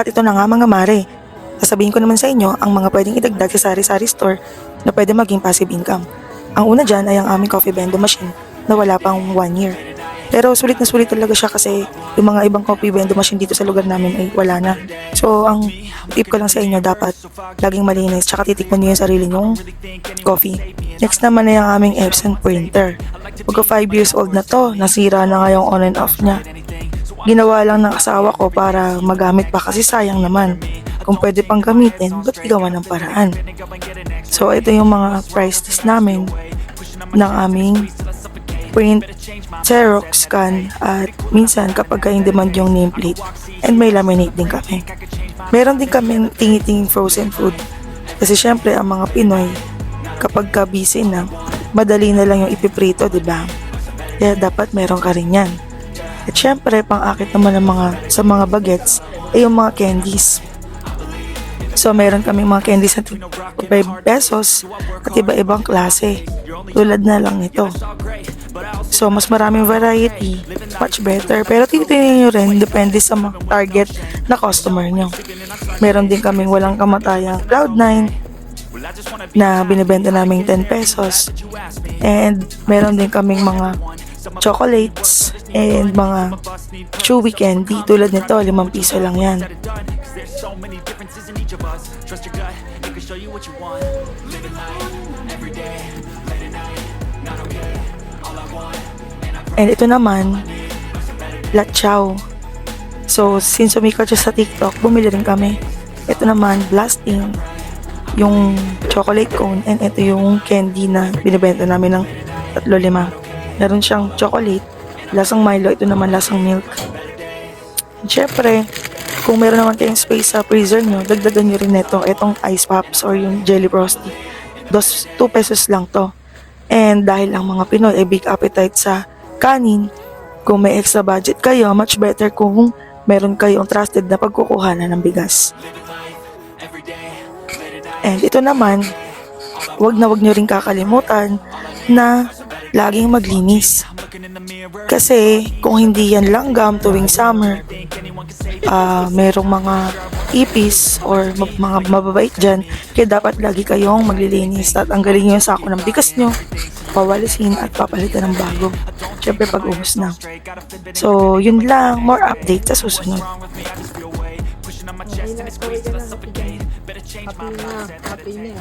At ito na nga mga mare, sasabihin ko naman sa inyo ang mga pwedeng idagdag sa sari-sari store na pwede maging passive income. Ang una dyan ay ang aming coffee vending machine na wala pang 1 year. Pero sulit na sulit talaga siya kasi yung mga ibang coffee vending machine dito sa lugar namin ay wala na. So ang tip ko lang sa inyo, dapat laging malinis tsaka titikman niyo yung sarili nyong coffee. Next naman ay ang aming Epson printer. Pagka 5 years old na to, nasira na nga yung on and off niya. Ginawa lang ng asawa ko para magamit pa kasi sayang naman. Kung pwede pang gamitin, ba't igawa ng paraan? So ito yung mga price list namin ng aming print, Xerox, scan, at minsan kapag in demand yung nameplate. And may laminate din kami. Meron din kami tingi-tinging frozen food. Kasi syempre ang mga Pinoy, kapag ka busy na, madali na lang yung ipiprito, diba? Kaya dapat meron ka rin yan. At syempre, pang-akit naman ng sa mga bagets ay yung mga candies. So, meron kami mga candies na 5 pesos at iba-ibang klase. Tulad na lang nito. So, mas maraming variety, much better. Pero titingnan nyo rin, depende sa mga target na customer nyo. Meron din kaming walang kamatayang Cloud9 na binibenta naming 10 pesos. And meron din kaming mga chocolates and mga chewy candy. Tulad nito, 5 piso lang yan. And ito naman, Latchaw. So, since sumikat siya sa TikTok, bumili rin kami. Ito naman, Blasting, yung chocolate cone, and ito yung candy na binibenta namin ng 3-5. Meron siyang chocolate, lasang Milo, ito naman lasang milk. And syempre, kung meron naman kayong space sa freezer nyo, dagdagan nyo rin itong ice pops or yung jelly frosty. 2 pesos lang to. And dahil ang mga Pinoy ay big appetite sa kanin, kung may extra budget kayo, much better kung meron kayong trusted na pagkukuhanan ng bigas. And ito naman, wag nyo rin kakalimutan na laging maglinis. Kasi kung hindi yan langgam tuwing summer, merong mga ipis or mga mababait dyan, kaya dapat lagi kayong maglilinis. Tatanggalin nyo yung sako ng bigas nyo, pawalisin at papalitan ng bago. Siyempre pag ubos na. So yun lang, more update sa susunod. Happy na.